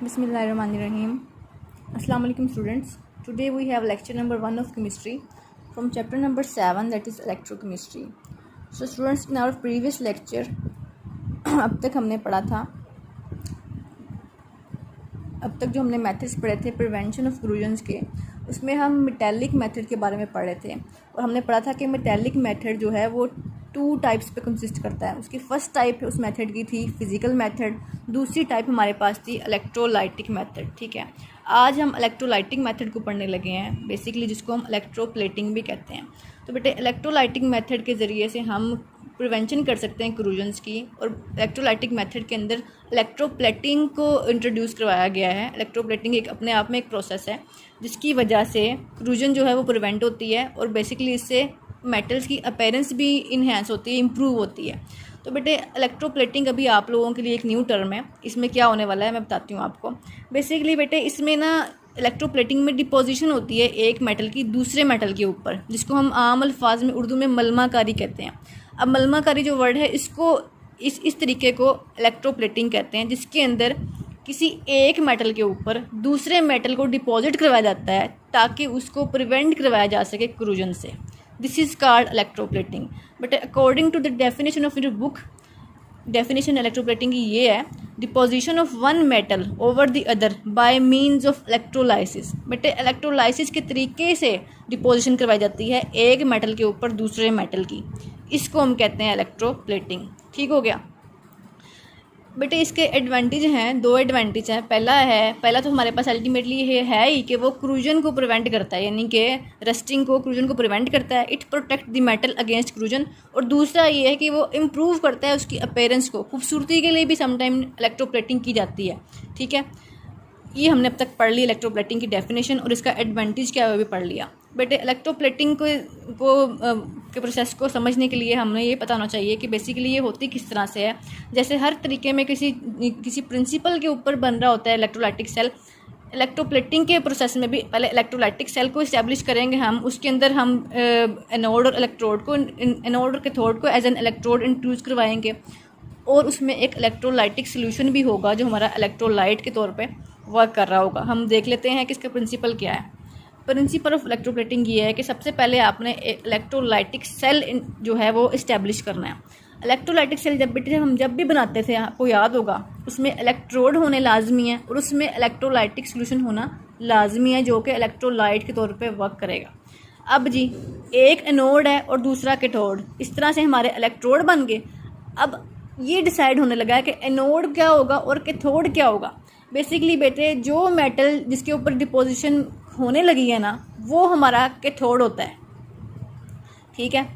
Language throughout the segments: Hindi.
Bismillahirrahmanirrahim. Assalamu alaikum students. Today we have lecture number 1 of chemistry from chapter number 7, that is electrochemistry. So students, in our previous lecture अब तक जो हमने मेथड्स पढ़े थे प्रिवेंशन ऑफ क्रूजन्स के, उसमें हम मेटेलिक मेथड के बारे में पढ़ रहे थे और हमने पढ़ा था कि मेटेलिक मेथड जो है वो 2 टाइप्स पे कंसिस्ट करता है। उसकी फर्स्ट टाइप उस मेथड की थी फिज़िकल मेथड, दूसरी टाइप हमारे पास थी इलेक्ट्रोलाइटिक मेथड। ठीक है, आज हम इलेक्ट्रोलाइटिक मेथड को पढ़ने लगे हैं बेसिकली, जिसको हम इलेक्ट्रोप्लेटिंग भी कहते हैं। तो बेटे इलेक्ट्रोलाइटिक मेथड के ज़रिए से हम प्रिवेंशन कर सकते हैं क्रूजन्स की, और इलेक्ट्रोलाइटिक मेथड के अंदर इलेक्ट्रोप्लेटिंग को इंट्रोड्यूस करवाया गया है। इलेक्ट्रोप्लेटिंग एक अपने आप में एक प्रोसेस है जिसकी वजह से क्रूजन जो है वो प्रिवेंट होती है और बेसिकली इससे मेटल्स की अपीयरेंस भी इन्हेंस होती है, इम्प्रूव होती है। तो बेटे इलेक्ट्रोप्लेटिंग अभी आप लोगों के लिए एक न्यू टर्म है। इसमें क्या होने वाला है मैं बताती हूँ आपको। बेसिकली बेटे इसमें ना इलेक्ट्रोप्लेटिंग में डिपोजिशन होती है एक मेटल की दूसरे मेटल के ऊपर, जिसको हम आम अल्फाज में उर्दू में मलमाकारी कहते हैं। अब मलमाकारी जो वर्ड है इसको इस तरीके को इलेक्ट्रोप्लेटिंग कहते हैं, जिसके अंदर किसी एक मेटल के ऊपर दूसरे मेटल को डिपॉजिट करवाया जाता है ताकि उसको प्रिवेंट करवाया जा सके क्रूजन से। This is called electroplating. But according to the definition of your book, definition electroplating की ये है, deposition of one metal over the other by means of electrolysis. But electrolysis के तरीके से डिपोजिशन करवाई जाती है एक मेटल के ऊपर दूसरे मेटल की, इसको हम कहते हैं इलेक्ट्रोप्लेटिंग। ठीक हो गया बेटे। इसके एडवांटेज हैं, 2 एडवांटेज हैं। पहला तो हमारे पास अल्टीमेटली ये है ही कि वो क्रूजन को प्रिवेंट करता है, यानी कि रस्टिंग को, क्रूजन को प्रिवेंट करता है। It protect the metal against corrosion. और दूसरा ये है कि वो इम्प्रूव करता है उसकी अपीयरेंस को, खूबसूरती के लिए भी समटाइम इलेक्ट्रोप्लेटिंग की जाती है। ठीक है, ये हमने अब तक पढ़ ली इलेक्ट्रोप्लेटिंग की डेफिनेशन और इसका एडवांटेज क्या है वो भी पढ़ लिया। बेटे इलेक्ट्रोप्लेटिंग के प्रोसेस को समझने के लिए हमें ये पता होना चाहिए कि बेसिकली ये होती किस तरह से है। जैसे हर तरीके में किसी प्रिंसिपल के ऊपर बन रहा होता है इलेक्ट्रोलाइटिक सेल, इलेक्ट्रोप्लेटिंग के प्रोसेस में भी पहले इलेक्ट्रोलाइटिक सेल को इस्टेब्लिश करेंगे हम, उसके अंदर हम एनोड और इलेक्ट्रोड को, एनोड और कैथोड को एज एन इलेक्ट्रोड इंट्रोड्यूस करवाएंगे और उसमें एक इलेक्ट्रोलाइटिक सोल्यूशन भी होगा जो हमारा इलेक्ट्रोलाइट के तौर पे वर्क कर रहा होगा। हम देख लेते हैं कि इसका प्रिंसिपल क्या है। प्रिंसिपल ऑफ इलेक्ट्रोप्लेटिंग ये है कि सबसे पहले आपने इलेक्ट्रोलाइटिक सेल जो है वो इस्टेब्लिश करना है। इलेक्ट्रोलाइटिक सेल जब भी बनाते थे, आपको याद होगा, उसमें इलेक्ट्रोड होने लाजमी है और उसमें इलेक्ट्रोलाइटिक सोल्यूशन होना लाजमी है जो कि इलेक्ट्रोलाइट के तौर पे वर्क करेगा। अब जी एक एनोड है और दूसरा कैथोड, इस तरह से हमारे इलेक्ट्रोड बन गए। अब ये डिसाइड होने लगा है कि एनोड क्या होगा और कैथोड क्या होगा। बेसिकली बेटे जो मेटल जिसके ऊपर डिपोजिशन होने लगी है ना, वो हमारा कैथोड होता है। ठीक है,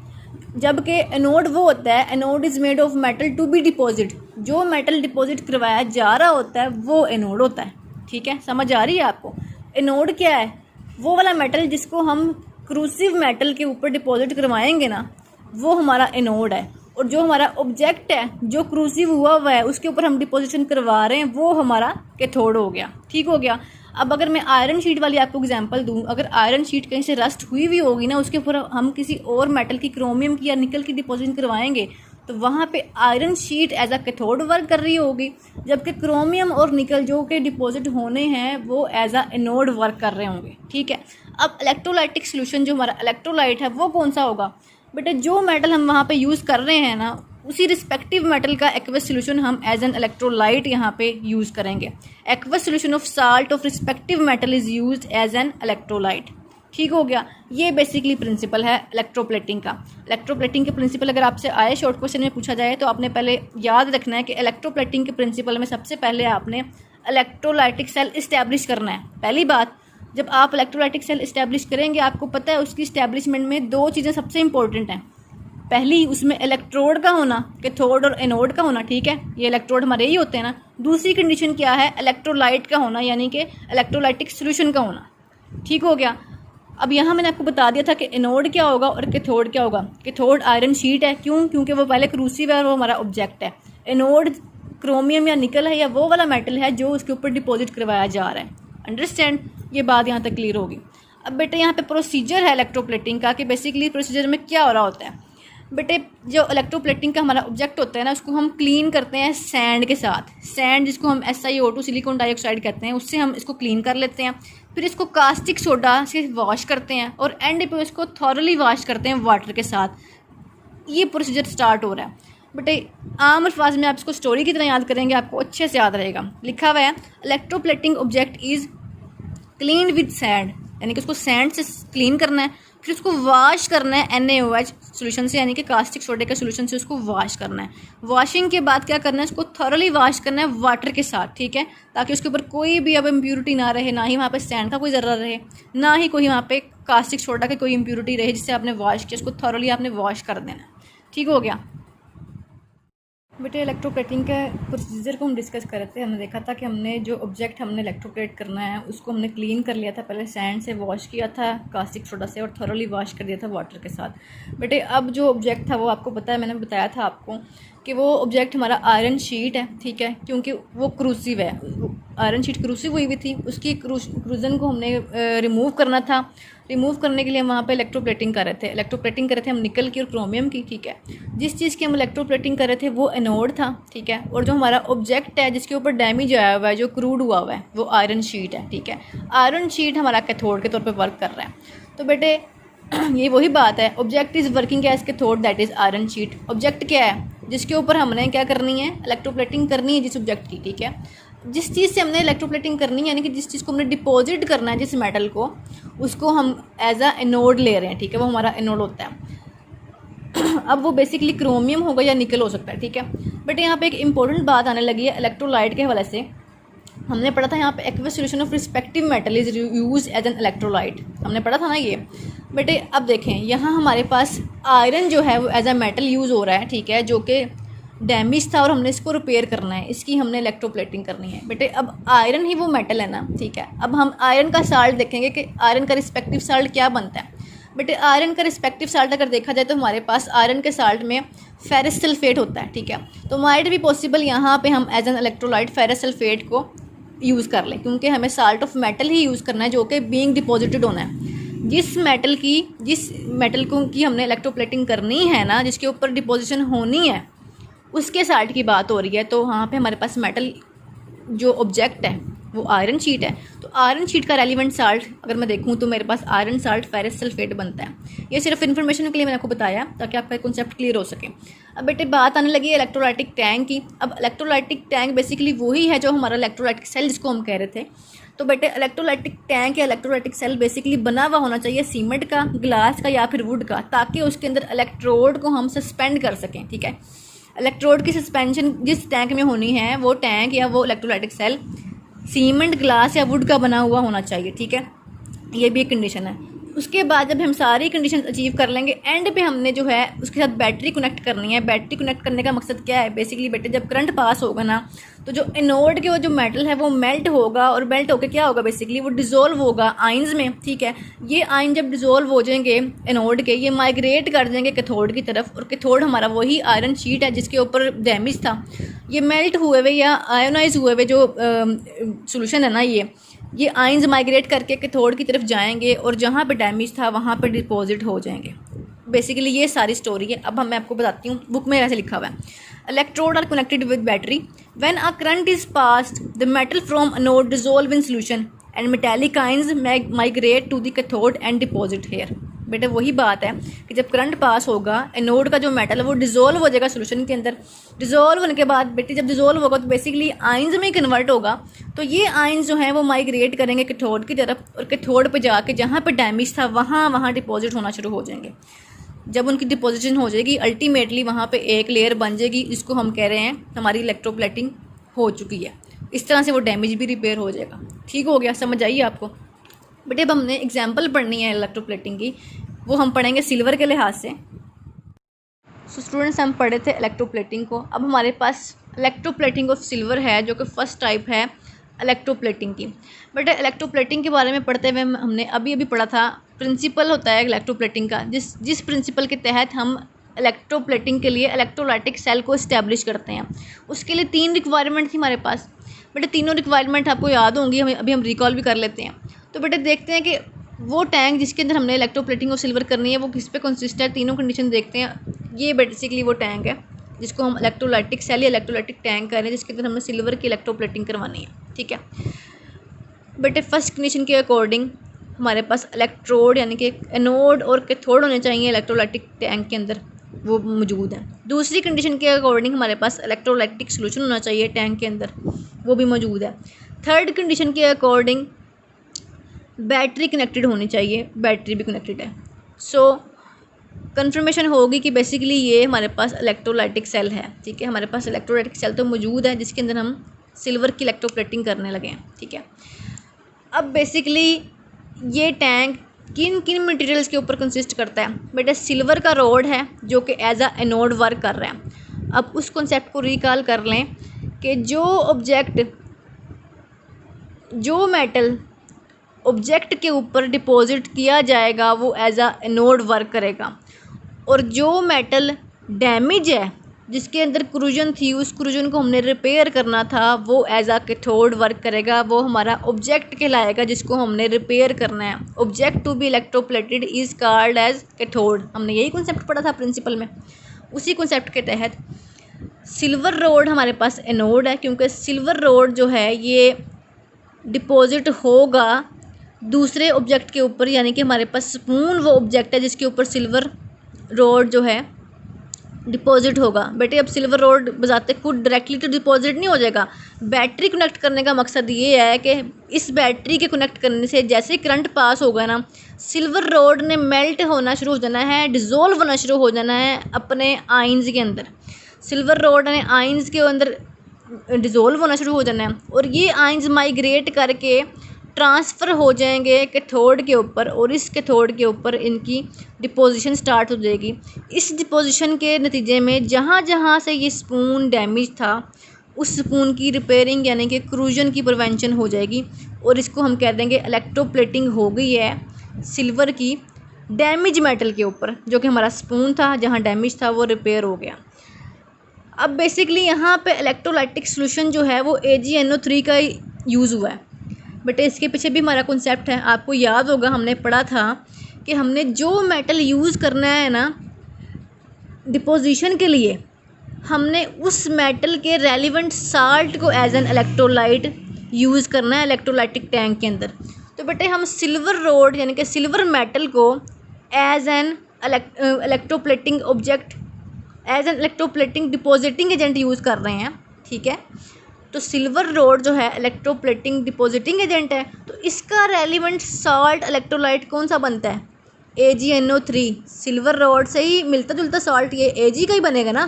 जबकि एनोड वो होता है, anode is made of metal to be deposit. जो मेटल डिपॉजिट करवाया जा रहा होता है वो एनोड होता है। ठीक है, समझ आ रही है आपको? एनोड क्या है? वो वाला मेटल जिसको हम क्रूसिव मेटल के ऊपर डिपॉजिट करवाएंगे ना, वो हमारा एनोड है। और जो हमारा ऑब्जेक्ट है जो क्रूसिव हुआ है उसके ऊपर हम डिपोजिशन करवा रहे हैं, वो हमारा कैथोड हो गया। ठीक हो गया। अब अगर मैं आयरन शीट वाली आपको एग्जांपल दूं, अगर आयरन शीट कहीं से रस्ट हुई हुई होगी ना, उसके ऊपर हम किसी और मेटल की, क्रोमियम की या निकल की डिपोजिशन करवाएंगे तो वहाँ पे iron sheet as a cathode work कर रही होगी, जबकि क्रोमियम और निकल जो कि डिपॉजिट होने हैं वो एज अ एनोड वर्क कर रहे होंगे। ठीक है, अब इलेक्ट्रोलाइटिक सोल्यूशन जो हमारा इलेक्ट्रोलाइट है वो कौन सा होगा? बेटे जो मेटल हम वहाँ पे यूज़ कर रहे हैं ना, उसी रिस्पेक्टिव मेटल का एक्वस सोल्यूशन हम एज एन इलेक्ट्रोलाइट यहाँ पे यूज़ करेंगे। Aqueous solution of salt of respective metal is used as an electrolyte. ठीक हो गया। ये बेसिकली प्रिंसिपल है इलेक्ट्रोप्लेटिंग का। इलेक्ट्रोप्लेटिंग के प्रिंसिपल अगर आपसे आए शॉर्ट क्वेश्चन में पूछा जाए तो आपने पहले याद रखना है कि इलेक्ट्रोप्लेटिंग के प्रिंसिपल में सबसे पहले आपने इलेक्ट्रोलाइटिक सेल इस्टेब्लिश करना है। पहली बात, जब आप इलेक्ट्रोलाइटिक सेल इस्टेब्लिश करेंगे, आपको पता है उसकी इस्टेब्लिशमेंट में 2 चीज़ें सबसे इंपॉर्टेंट हैं। पहली, उसमें इलेक्ट्रोड का होना, कैथोड और एनोड का होना। ठीक है, ये इलेक्ट्रोड हमारे ही होते हैं ना। दूसरी कंडीशन क्या है? इलेक्ट्रोलाइट का होना, यानी कि इलेक्ट्रोलाइटिक सोल्यूशन का होना। ठीक हो गया। अब यहाँ मैंने आपको बता दिया था कि एनोड क्या होगा और कैथोड क्या होगा। कैथोड आयरन शीट है, क्यों? क्योंकि वो पहले क्रूसिव है और वो हमारा ऑब्जेक्ट है। एनोड क्रोमियम या निकल है या वो वाला मेटल है जो उसके ऊपर डिपॉजिट करवाया जा रहा है। अंडरस्टैंड? ये बात यहाँ तक क्लियर होगी। अब बेटे यहाँ पे प्रोसीजर है इलेक्ट्रोप्लेटिंग का कि बेसिकली प्रोसीजर में क्या हो रहा होता है। बेटे जो इलेक्ट्रोप्लेटिंग का हमारा ऑब्जेक्ट होता है ना, उसको हम क्लीन करते हैं सैंड के साथ। सैंड जिसको हम SiO2 सिलिकॉन डाइऑक्साइड कहते हैं, उससे हम इसको क्लीन कर लेते हैं। फिर इसको कास्टिक सोडा से वॉश करते हैं और एंड पे इसको थॉरली वॉश करते हैं वाटर के साथ। ये प्रोसीजर स्टार्ट हो रहा है। बेटे आम अल्फाज में आप इसको स्टोरी की तरह याद करेंगे, आपको अच्छे से याद रहेगा। लिखा हुआ है electroplating object is clean with sand, यानी कि उसको सैंड से क्लीन करना है, फिर उसको वॉश करना है NaOH सोल्यूशन से, यानी कि कास्टिक सोडे के सोल्यूशन से उसको वॉश करना है। वॉशिंग के बाद क्या करना है, उसको थॉरली वॉश करना है वाटर के साथ, ठीक है, ताकि उसके ऊपर कोई भी अब इम्प्यूरिटी ना रहे, ना ही वहाँ पे सैंड का कोई ज़र्रा रहे, ना ही कोई वहाँ पे कास्टिक सोडा की कोई इम्प्यूरिटी रहे जिससे आपने वॉश किया। उसको थॉरली आपने वॉश कर देना है। ठीक हो गया बेटे। इलेक्ट्रोप्लेटिंग के प्रोसीजर को हम डिस्कस कर रहे थे। हमने देखा था कि हमने जो ऑब्जेक्ट हमने इलेक्ट्रोप्लेट करना है उसको हमने क्लीन कर लिया था, पहले सैंड से वॉश किया था कास्टिक सोडा से और थॉरली वॉश कर दिया था वाटर के साथ। बेटे अब जो ऑब्जेक्ट था वो आपको पता है, मैंने बताया था आपको कि वो ऑब्जेक्ट हमारा आयरन शीट है, ठीक है, क्योंकि वो क्रूसिव है। आयरन शीट क्रूसिव हुई भी थी, उसकी क्रूजन को हमने रिमूव करना था। रिमूव करने के लिए हम वहाँ पे इलेक्ट्रोप्लेटिंग कर रहे थे। इलेक्ट्रोप्लेटिंग कर रहे थे हम निकल की और क्रोमियम की, ठीक है। जिस चीज़ की हम इलेक्ट्रोप्लेटिंग कर रहे थे वो एनोड था, ठीक है, और जो हमारा ऑब्जेक्ट है जिसके ऊपर डैमेज आया हुआ है, जो क्रूड हुआ हुआ है, वो आयरन शीट है, ठीक है। आयरन शीट हमारा कैथोड के तौर पर वर्क कर रहा है। तो बेटे ये वही बात है, object is working as cathode, that is iron sheet. Object क्या है जिसके ऊपर हमने क्या करनी है, इलेक्ट्रोप्लेटिंग करनी है जिस ऑब्जेक्ट की, ठीक है। जिस चीज़ से हमने इलेक्ट्रोप्लेटिंग करनी है, यानी कि जिस चीज़ को हमने डिपॉजिट करना है, जिस मेटल को, उसको हम एज अ एनोड ले रहे हैं, ठीक है, वो हमारा एनोड होता है। अब वो बेसिकली क्रोमियम होगा या निकल हो सकता है, ठीक है। बट यहाँ पे एक इंपॉर्टेंट बात आने लगी है इलेक्ट्रोलाइट के हवाले से। हमने पढ़ा था यहाँ पे aqueous solution of respective metal is use as an electrolyte, हमने पढ़ा था ना ये। बेटे अब देखें यहाँ हमारे पास आयरन जो है वो एज अ मेटल यूज़ हो रहा है, ठीक है, जो कि डैमेज था और हमने इसको रिपेयर करना है, इसकी हमने इलेक्ट्रोप्लेटिंग करनी है। बेटे अब आयरन ही वो मेटल है ना, ठीक है। अब हम आयरन का साल्ट देखेंगे कि आयरन का रिस्पेक्टिव साल्ट क्या बनता है। बेटे आयरन का रिस्पेक्टिव साल्ट अगर देखा जाए तो हमारे पास आयरन के साल्ट में फेरस सल्फेट होता है, ठीक है। तो माइट भी पॉसिबल यहाँ पे हम as an electrolyte ferrous sulphate को यूज़ कर लें, क्योंकि हमें साल्ट ऑफ मेटल ही यूज़ करना है जो कि बीइंग डिपॉजिटेड होना है। जिस मेटल को की हमने इलेक्ट्रोप्लेटिंग करनी है ना, जिसके ऊपर डिपोजिशन होनी है, उसके साल्ट की बात हो रही है। तो वहाँ पे हमारे पास मेटल जो ऑब्जेक्ट है वो आयरन शीट है। तो आयरन शीट का रेलिवेंट साल्ट अगर मैं देखूँ तो मेरे पास आयरन साल्ट फेरस सल्फेट बनता है। ये सिर्फ इन्फॉर्मेशन के लिए मैंने आपको बताया ताकि आपका कॉन्सेप्ट क्लियर हो सके। अब बेटे बात आने लगी है इलेक्ट्रोलाइटिक टैंक की। अब इलेक्ट्रोलाइटिक टैंक बेसिकली वही है जो हमारा इलेक्ट्रोलाइटिक सेल जिसको हम कह रहे थे। तो बेटे इलेक्ट्रोलाइटिक टैंक या इलेक्ट्रोलाइटिक सेल बेसिकली बना हुआ होना चाहिए सीमेंट का, ग्लास का या फिर वुड का, ताकि उसके अंदर इलेक्ट्रोड को हम सस्पेंड कर सकें, ठीक है। इलेक्ट्रोड की सस्पेंशन जिस टैंक में होनी है वो टैंक या वो इलेक्ट्रोलाइटिक सेल सीमेंट, ग्लास या वुड का बना हुआ होना चाहिए, ठीक है। ये भी एक कंडीशन है। उसके बाद जब हम सारी कंडीशन अचीव कर लेंगे, एंड पे हमने जो है उसके साथ बैटरी कनेक्ट करनी है। बैटरी कनेक्ट करने का मकसद क्या है, बेसिकली बेटे जब करंट पास होगा ना तो जो एनोड के वो जो मेटल है वो मेल्ट होगा, और मेल्ट होकर क्या होगा, बेसिकली वो डिज़ोल्व होगा आइंस में, ठीक है। ये आइन जब डिज़ोल्व हो जाएंगे एनोड के, ये माइग्रेट कर जाएंगे कैथोड की तरफ, और कैथोड हमारा वही आयरन शीट है जिसके ऊपर डैमेज था। ये मेल्ट हुए हुए या आयोनाइज हुए हुए जो सोल्यूशन है ना, ये आइंस माइग्रेट करके कैथोड की तरफ जाएंगे और जहाँ पे डैमेज था वहाँ पे डिपॉजिट हो जाएंगे। बेसिकली ये सारी स्टोरी है। अब मैं आपको बताती हूँ, बुक में ऐसे लिखा हुआ है, electrode are connected with battery when a current is passed the metal from anode dissolve in solution and metallic ions migrate to the cathode and deposit here. बेटे वही बात है कि जब करंट पास होगा एनोड का जो मेटल है वो डिसॉल्व हो जाएगा सोल्यूशन के अंदर। डिसॉल्व होने के बाद बेटे जब डिसॉल्व होगा तो बेसिकली आइंस में कन्वर्ट होगा। तो ये आइंस जो हैं वो माइग्रेट करेंगे कैथोड की तरफ, और कैथोड पे जाके जहाँ पे डैमेज था वहाँ डिपॉजिट होना शुरू हो जाएंगे। जब उनकी डिपोजिशन हो जाएगी अल्टीमेटली वहाँ पे एक लेयर बन जाएगी जिसको हम कह रहे हैं हमारी इलेक्ट्रोप्लेटिंग हो चुकी है। इस तरह से वो डैमेज भी रिपेयर हो जाएगा। ठीक हो गया, समझ आइए आपको। बट अब हमने एग्जांपल पढ़नी है इलेक्ट्रोप्लेटिंग की, वो हम पढ़ेंगे सिल्वर के लिहाज से। सो स्टूडेंट्स हम पढ़े थे इलेक्ट्रोप्लेटिंग को। अब हमारे पास इलेक्ट्रोप्लेटिंग ऑफ सिल्वर है जो कि फर्स्ट टाइप है इलेक्ट्रोप्लेटिंग की। बट इलेक्ट्रोप्लेटिंग के बारे में पढ़ते हुए हमने अभी पढ़ा था प्रिंसिपल होता है इलेक्ट्रोप्लेटिंग का, जिस प्रिंसिपल के तहत हम इलेक्ट्रोप्लेटिंग के लिए इलेक्ट्रोलाइटिक सेल को इस्टेब्लिश करते हैं। उसके लिए 3 रिक्वायरमेंट थी हमारे पास। बेटे तीनों रिक्वायरमेंट आपको याद होंगी, अभी हम रिकॉल भी कर लेते हैं। तो बेटे देखते हैं कि वो टैंक जिसके अंदर हमने इलेक्ट्रोप्लेटिंग ऑफ सिल्वर करनी है वो किस पे कंसिस्ट है। तीनों कंडीशन देखते हैं। ये बेसिकली वो टैंक है जिसको हम इलेक्ट्रोलाइटिक सेल या इलेक्ट्रोलाइटिक टैंक कर रहे हैं, जिसके अंदर हमने सिल्वर की इलेक्ट्रोप्लेटिंग करवानी है। ठीक है बेटे, फर्स्ट कंडीशन के अकॉर्डिंग हमारे पास इलेक्ट्रोड यानी कि एनोड और कैथोड होने चाहिए इलेक्ट्रोलाइटिक टैंक के अंदर, वो मौजूद है। दूसरी कंडीशन के अकॉर्डिंग हमारे पास इलेक्ट्रोलाइटिक सोल्यूशन होना चाहिए टैंक के अंदर, वो भी मौजूद है। थर्ड कंडीशन के अकॉर्डिंग बैटरी कनेक्टेड होनी चाहिए, बैटरी भी कनेक्टेड है। सो कंफर्मेशन होगी कि बेसिकली ये हमारे पास इलेक्ट्रोलाइटिक सेल है। ठीक है, हमारे पास इलेक्ट्रोलाइटिक सेल तो मौजूद है जिसके अंदर हम सिल्वर की इलेक्ट्रोप्लेटिंग करने लगे हैं। ठीक है, अब बेसिकली ये टैंक किन किन मटेरियल्स के ऊपर कंसिस्ट करता है बेटा? सिल्वर का रोड है जो कि एज अ एनोड वर्क कर रहा है। अब उस कॉन्सेप्ट को रिकॉल कर लें कि जो मेटल ऑब्जेक्ट के ऊपर डिपॉजिट किया जाएगा वो एज अ एनोड वर्क करेगा, और जो मेटल डैमेज है जिसके अंदर क्रूजन थी, उस क्रूजन को हमने रिपेयर करना था, वो एज अ कैथोड वर्क करेगा, वो हमारा ऑब्जेक्ट कहलाएगा जिसको हमने रिपेयर करना है। Object to be electroplated is called as cathode. हमने यही कॉन्सेप्ट पढ़ा था प्रिंसिपल में। उसी कॉन्सेप्ट के तहत सिल्वर रोड हमारे पास एनोड है, क्योंकि सिल्वर रोड जो है ये डिपॉजिट होगा दूसरे ऑब्जेक्ट के ऊपर, यानी कि हमारे पास स्पून वो ऑब्जेक्ट है जिसके ऊपर सिल्वर रोड जो है डिपॉजिट होगा। बेटे अब सिल्वर रोड बजाते खुद डायरेक्टली तो डिपॉजिट नहीं हो जाएगा। बैटरी कनेक्ट करने का मकसद ये है कि इस बैटरी के कनेक्ट करने से जैसे करंट पास होगा ना, सिल्वर रोड ने मेल्ट होना शुरू हो जाना है, डिज़ोल्व होना शुरू हो जाना है अपने आइंस के अंदर। सिल्वर रोड ने आइंस के अंदर डिज़ोल्व होना शुरू हो जाना है, और ये आइंस माइग्रेट करके ट्रांसफ़र हो जाएंगे कैथोड के ऊपर, और इस कैथोड के ऊपर इनकी डिपोजिशन स्टार्ट हो जाएगी। इस डिपोजिशन के नतीजे में जहाँ जहाँ से ये स्पून डैमेज था उस स्पून की रिपेयरिंग यानी कि क्रूजन की प्रिवेंशन हो जाएगी, और इसको हम कह देंगे इलेक्ट्रोप्लेटिंग हो गई है सिल्वर की डैमेज मेटल के ऊपर। जो कि हमारा स्पून था जहाँ डैमेज था वो रिपेयर हो गया। अब बेसिकली यहाँ पे इलेक्ट्रोलाइटिक सोल्यूशन जो है वो AgNO3 का यूज़ हुआ है। बट इसके पीछे भी हमारा कॉन्सेप्ट है। आपको याद होगा हमने पढ़ा था कि हमने जो मेटल यूज़ करना है ना डिपोजिशन के लिए, हमने उस मेटल के रेलिवेंट साल्ट को एज एन इलेक्ट्रोलाइट यूज़ करना है इलेक्ट्रोलाइटिक टैंक के अंदर। तो बेटे हम सिल्वर रोड यानी कि सिल्वर मेटल को as an electroplating object, as an electroplating depositing agent use कर रहे हैं। ठीक है, तो सिल्वर रोड जो है इलेक्ट्रोप्लेटिंग डिपोजिटिंग एजेंट है, तो इसका रेलिवेंट साल्ट इलेक्ट्रोलाइट कौन सा बनता है? AgNO3। सिल्वर रोड से ही मिलता जुलता साल्ट ये Ag का ही बनेगा ना।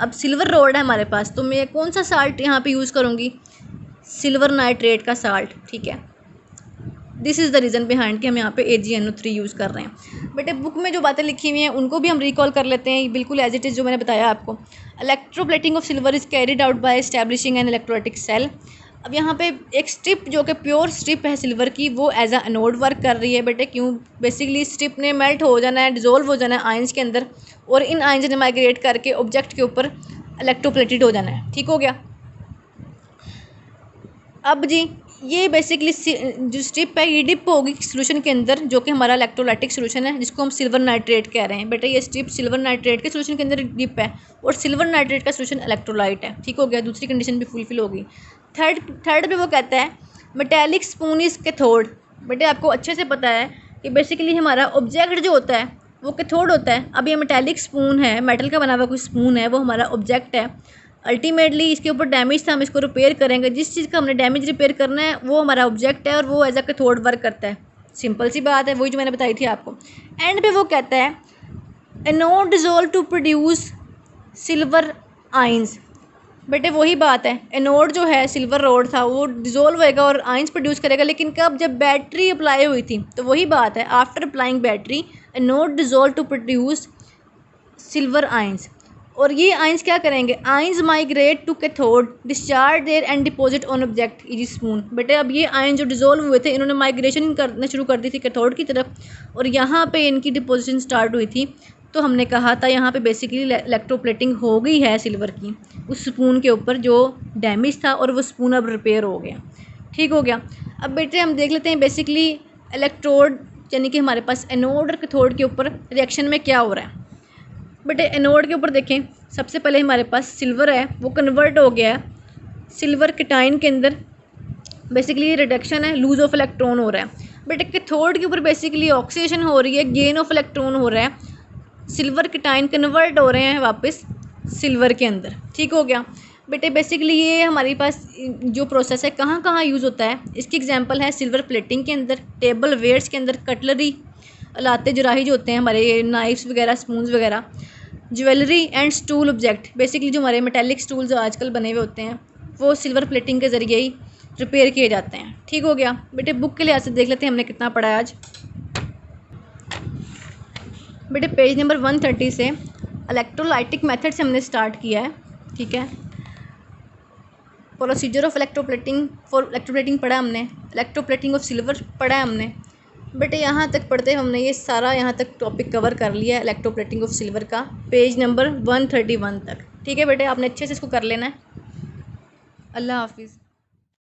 अब सिल्वर रोड है हमारे पास, तो मैं कौन सा साल्ट यहाँ पे यूज़ करूँगी? सिल्वर नाइट्रेट का साल्ट। ठीक है, this is the reason behind कि हम यहाँ पे AgNO3 यूज़ कर रहे हैं। बट बुक में जो बातें लिखी हुई हैं उनको भी हम रिकॉल कर लेते हैं, बिल्कुल एज इट इज़ जो मैंने बताया आपको। Electroplating of silver is carried out by establishing an electrolytic cell. अब यहाँ पे एक स्ट्रिप जो कि प्योर स्ट्रिप है सिल्वर की, वो एज अ एनोड वर्क कर रही है। बेटे क्यों? बेसिकली स्ट्रिप ने मेल्ट हो जाना है, डिज़ोल्व हो जाना है आइंस के अंदर, और इन आइंस ने माइग्रेट करके ऑब्जेक्ट के ऊपर इलेक्ट्रोप्लेटेड हो जाना है। ठीक हो गया। अब जी ये बेसिकली जो स्ट्रिप है ये डिप होगी सोल्यूशन के अंदर, जो कि हमारा इलेक्ट्रोलाइटिक सोल्यूशन है जिसको हम सिल्वर नाइट्रेट कह रहे हैं। बेटा ये स्ट्रिप सिल्वर नाइट्रेट के सोल्यूशन के अंदर डिप है, और सिल्वर नाइट्रेट का सोल्यूशन इलेक्ट्रोलाइट है। ठीक हो गया, दूसरी कंडीशन भी फुलफिल होगी। थर्ड पे वो कहता है मेटेलिक स्पून इज कैथोड। बेटे आपको अच्छे से पता है कि बेसिकली हमारा ऑब्जेक्ट जो होता है वो कैथोड होता है। अब ये मेटेलिक स्पून है, मेटल का बना हुआ कोई स्पून है, वो हमारा ऑब्जेक्ट है। अल्टीमेटली इसके ऊपर डैमेज था, हम इसको रिपेयर करेंगे। जिस चीज़ का हमने डैमेज रिपेयर करना है वो हमारा ऑब्जेक्ट है, और वो एज अ कैथोड वर्क करता है। सिंपल सी बात है, वही जो मैंने बताई थी आपको। एंड पे वो कहता है anode dissolve to produce silver ions. बेटे वही बात है, एनोड जो है सिल्वर रोड था वो डिज़ोल्व होएगा और आइंस प्रोड्यूस करेगा, लेकिन कब? जब बैटरी अप्लाई हुई थी। तो वही बात है, after applying battery anode dissolve to produce silver ions. और ये आइंस क्या करेंगे? Ions migrate to cathode, discharge there and deposit on object is spoon. बेटे अब ये आइंस जो डिज़ोल्व हुए थे इन्होंने माइग्रेशन करना शुरू कर दी थी कैथोड की तरफ, और यहाँ पे इनकी डिपोजिशन स्टार्ट हुई थी। तो हमने कहा था यहाँ पे बेसिकली इलेक्ट्रोप्लेटिंग हो गई है सिल्वर की उस स्पून के ऊपर जो डैमेज था, और वो स्पून अब रिपेयर हो गया। ठीक हो गया। अब बेटे हम देख लेते हैं बेसिकली इलेक्ट्रोड यानी कि हमारे पास एनोड और कैथोड के ऊपर रिएक्शन में क्या हो रहा है। बेटे एनोड के ऊपर देखें, सबसे पहले हमारे पास सिल्वर है, वो कन्वर्ट हो गया है सिल्वर कैटायन के अंदर, बेसिकली रिडक्शन है, लूज ऑफ इलेक्ट्रॉन हो रहा है। बेटे कैथोड के ऊपर बेसिकली ऑक्सीडेशन हो रही है, गेन ऑफ इलेक्ट्रॉन हो रहा है, सिल्वर कैटायन कन्वर्ट हो रहे हैं वापस सिल्वर के अंदर। ठीक हो गया बेटे। बेसिकली ये हमारे पास जो प्रोसेस है कहाँ कहाँ यूज़ होता है, इसकी एग्जांपल है सिल्वर प्लेटिंग के अंदर, टेबल वेयर्स के अंदर, कटलरी अलाते जराही जो होते हैं हमारे, नाइफ्स वगैरह, स्पून्स वगैरह, jewellery and stool object, basically जो हमारे मेटेलिक स्टूल्स आजकल बने हुए होते हैं वो सिल्वर प्लेटिंग के ज़रिए ही रिपेयर किए जाते हैं। ठीक हो गया बेटे। बुक के लिहाज से देख लेते हैं हमने कितना पढ़ा है आज। बेटे पेज नंबर 130 से इलेक्ट्रोलाइटिक मेथड से हमने स्टार्ट किया है। ठीक है, procedure of electroplating, for electroplating पढ़ा हमने, इलेक्ट्रोप्लेटिंग ऑफ सिल्वर पढ़ा है हमने। बेटे यहाँ तक पढ़ते हमने ये सारा यहाँ तक टॉपिक कवर कर लिया है इलेक्ट्रोप्लेटिंग ऑफ सिल्वर का, पेज नंबर 131 तक। ठीक है बेटे, आपने अच्छे से इसको कर लेना है। अल्लाह हाफिज़।